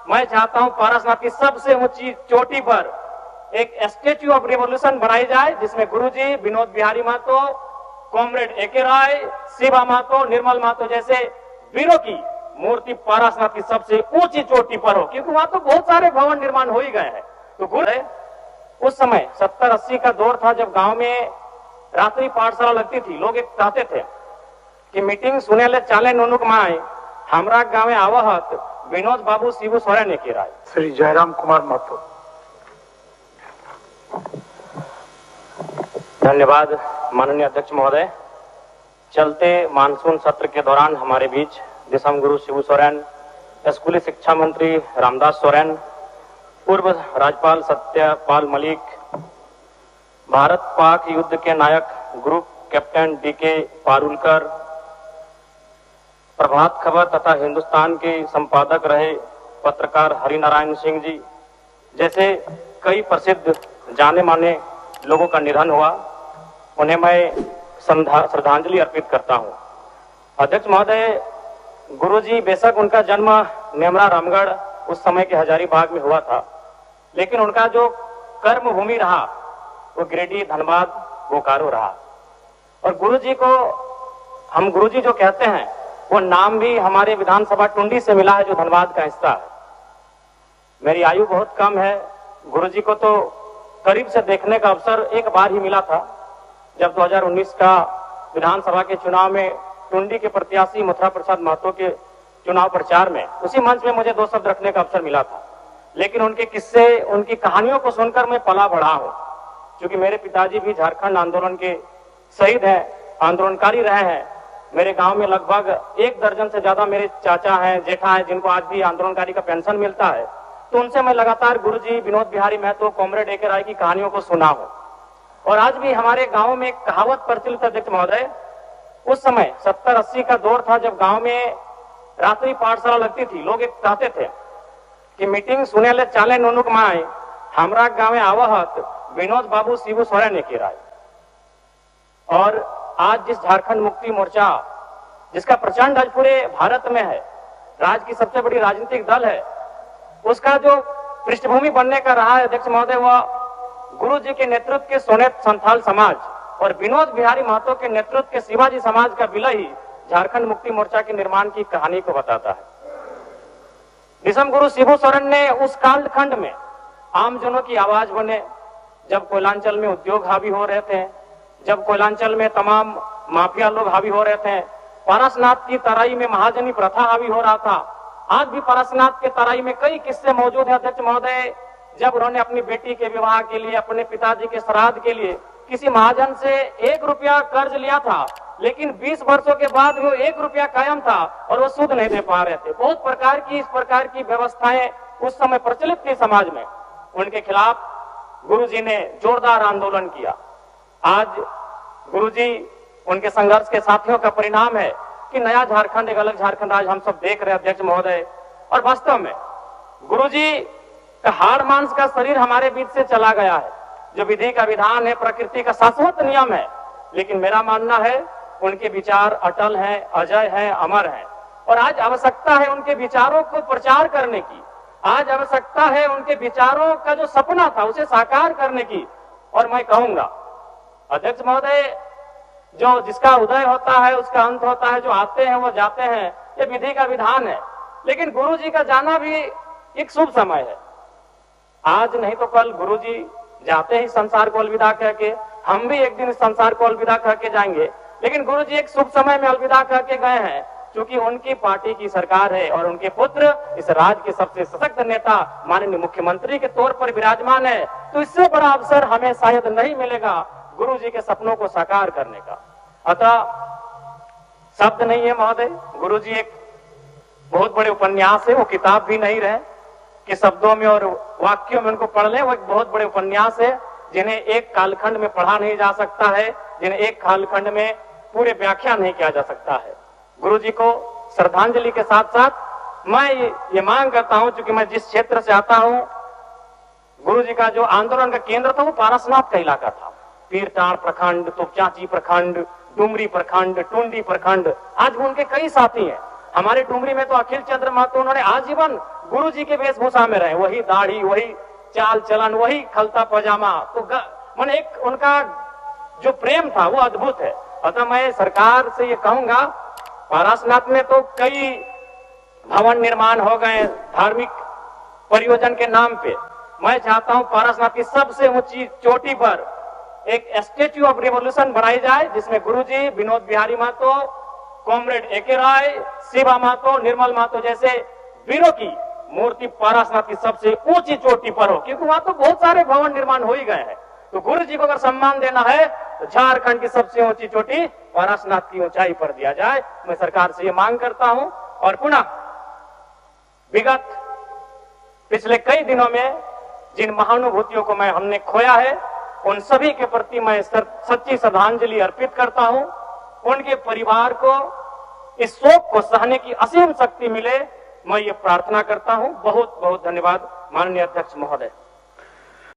मैं चाहता हूं पारसनाथ की सबसे ऊंची चोटी पर एक स्टेच्यू ऑफ रिवॉल्यूशन बनाई जाए, जिसमें गुरुजी, विनोद बिहारी महतो, कॉमरेड एके राय, शिवा महतो, निर्मल महतो जैसे वीरों की मूर्ति पारसनाथ की सबसे ऊंची चोटी पर हो, क्योंकि वहां तो बहुत सारे भवन निर्माण हो ही गए हैं। तो गुरु उस समय 70-80 का दौर था, जब गांव में रात्रि पाठशाला लगती थी। लोग एक कहते थे कि मीटिंग सुने ले चाले नुनुक माए, हमरा गांव में आवहत विनोद बाबू शिबू सोरेन ने किराए। श्री जयराम कुमार महतो। धन्यवाद माननीय अध्यक्ष महोदय। चलते मानसून सत्र के दौरान हमारे बीच दिसम गुरु शिबू सोरेन, स्कूली शिक्षा मंत्री रामदास सोरेन, पूर्व राज्यपाल सत्यपाल मलिक, भारत पाक युद्ध के नायक group captain DK Parulkar, Prabhat Khabar तथा हिंदुस्तान के संपादक रहे पत्रकार हरिनारायण सिंह जी जैसे कई प्रसिद्ध जाने माने लोगों का निधन हुआ, उन्हें मैं श्रद्धांजलि अर्पित करता हूं। अध्यक्ष महोदय, गुरुजी बेशक उनका जन्म नेमरा रामगढ़ उस समय के हजारीबाग में हुआ था, लेकिन उनका जो कर्म भूमि रहा वो गिरिडीह, धनबाद, बोकारो रहा। और गुरुजी को हम गुरुजी जो कहते हैं वो नाम भी हमारे विधानसभा टुंडी से मिला है, जो धनबाद का हिस्सा है। मेरी आयु बहुत कम है, गुरुजी को तो करीब से देखने का अवसर एक बार ही मिला था, जब 2019 का विधानसभा के चुनाव में टुंडी के प्रत्याशी मथुरा प्रसाद महतो के चुनाव प्रचार में उसी मंच में मुझे 2 शब्द रखने का अवसर मिला था। लेकिन उनके किस्से, उनकी कहानियों को सुनकर मैं पला बढ़ा हूं, क्योंकि मेरे पिताजी भी झारखंड आंदोलन के शहीद हैं, आंदोलनकारी रहे हैं। मेरे गांव में लगभग 1 दर्जन से ज्यादा मेरे चाचा हैं, जेठा हैं, जिनको आज भी आंदोलनकारी का पेंशन मिलता है। तो उनसे मैं लगातार गुरुजी, विनोद बिहारी महतो, कॉमरेड एके राय की कहानियों को सुना हूं। और आज भी हमारे गांव में एक कहावत प्रचलित है अध्यक्ष महोदय, उस समय 70-80 का दौर था, जब गांव में रात्रि पाठशाला लगती थी। लोग एक कहते थे कि मीटिंग सुने ले चाले नुनुक माए, हमरा गांव में आवहत विनोद बाबू शिबू सोरेन ने किराए। और आज जिस झारखंड मुक्ति मोर्चा, जिसका प्रचंड आज पूरे भारत में है, राज्य की सबसे बड़ी राजनीतिक दल है, उसका जो पृष्ठभूमि बनने का रहा है अध्यक्ष महोदय, वह गुरु जी के नेतृत्व के सोनेत संथाल समाज और विनोद बिहारी महतो के नेतृत्व के शिवाजी समाज का विलय ही झारखंड मुक्ति मोर्चा के निर्माण की कहानी को बताता है। दिसम गुरु शिबू सोरेन ने उस कालखंड में आमजनों की आवाज बने, जब कोयलांचल में उद्योग हावी हो रहे थे, जब कोयलांचल में तमाम माफिया लोग हावी हो रहे थे, पारसनाथ की तराई में महाजनी प्रथा हावी हो रहा था। आज भी पारसनाथ के तराई में कई किस्से मौजूद हैं अध्यक्ष महोदय, जब उन्होंने अपनी बेटी के विवाह के लिए, अपने पिताजी के श्राद्ध के लिए किसी महाजन से 1 रुपया कर्ज लिया था, लेकिन 20 वर्षों के बाद वो 1 रुपया कायम था और वो सूद नहीं दे पा रहे थे। बहुत प्रकार की इस प्रकार की व्यवस्थाएं उस समय प्रचलित थी समाज में। उनके खिलाफ गुरुजी ने जोरदार आंदोलन किया। आज गुरुजी, उनके संघर्ष के साथियों का परिणाम है कि नया झारखंड, एक अलग झारखंड आज हम सब देख रहे हैं अध्यक्ष महोदय। और वास्तव में गुरुजी का हाड़ मांस का शरीर हमारे बीच से चला गया है। जो विधि का विधान है, प्रकृति का शाश्वत नियम है, लेकिन मेरा मानना है उनके विचार अटल हैं, अजय हैं, अमर हैं। और आज आवश्यकता है उनके विचारों को प्रचार करने की, आज आवश्यकता है उनके विचारों का जो सपना था उसे साकार करने की। और मैं कहूंगा अध्यक्ष महोदय, जो जिसका उदय होता है उसका अंत होता है, जो आते हैं वो जाते हैं, ये विधि का विधान है। लेकिन गुरुजी का जाना भी एक शुभ समय है। आज नहीं तो कल गुरुजी जाते ही संसार को अलविदा कह के, हम भी एक दिन इस संसार को अलविदा कह के जाएंगे। लेकिन गुरुजी एक शुभ समय में अलविदा कह के गए हैं, क्योंकि उनकी पार्टी की सरकार है और उनके पुत्र इस राज्य के सबसे सशक्त नेता माननीय मुख्यमंत्री के तौर पर विराजमान है। तो इससे बड़ा अवसर हमें शायद नहीं मिलेगा गुरुजी के सपनों को साकार करने का। अतः शब्द नहीं है महोदय, गुरुजी एक बहुत बड़े उपन्यास है, वो किताब भी नहीं रहे कि शब्दों में और वाक्यों में उनको पढ़ ले। वो एक बहुत बड़े उपन्यास है जिन्हें एक कालखंड में पढ़ा नहीं जा सकता है, जिन्हें एक कालखंड में पूरे व्याख्या नहीं किया जा सकता है। गुरुजी को श्रद्धांजलि के साथ साथ मैं ये मांग करता हूं, क्योंकि मैं जिस क्षेत्र से आता हूं, गुरुजी का जो आंदोलन का केंद्र था वो पारसनाथ का इलाका था। पीरटांड़ प्रखंड, तोपचांची प्रखंड, डुमरी प्रखंड, टुंडी प्रखंड, आज भी उनके कई साथी हैं। हमारे डुमरी में तो अखिल चंद्र महतो, उन्होंने आजीवन गुरु जी के वेशभूषा में रहे, वही दाढ़ी, वही चाल चलन, वही खलता पजामा, तो मन एक उनका जो प्रेम था वो अद्भुत है। अतः मैं सरकार से ये कहूंगा, पारसनाथ में तो कई भवन निर्माण हो गए धार्मिक परियोजन के नाम पे। मैं चाहता हूं पारसनाथ की सबसे ऊंची चोटी पर एक स्टेच्यू ऑफ रिवोल्यूशन बनाई जाए, जिसमें गुरुजी, विनोद बिहारी महतो, कॉमरेड एके राय, शिवा महतो, निर्मल महतो जैसे वीरों की मूर्ति पारसनाथ की सबसे ऊंची चोटी पर हो, क्योंकि वहां तो बहुत सारे भवन निर्माण हो ही गए हैं। तो गुरु जी को अगर सम्मान देना है तो झारखंड की सबसे ऊंची चोटी पारसनाथ की ऊंचाई पर दिया जाए। मैं सरकार से ये मांग करता हूं। और पुनः विगत पिछले कई दिनों में जिन महानुभूतियों को हमने खोया है, उन सभी के प्रति मैं सच्ची श्रद्धांजलि अर्पित करता हूं। उनके परिवार को इस शोक को सहने की असीम शक्ति मिले, मैं ये प्रार्थना करता हूं। बहुत बहुत धन्यवाद माननीय अध्यक्ष महोदय।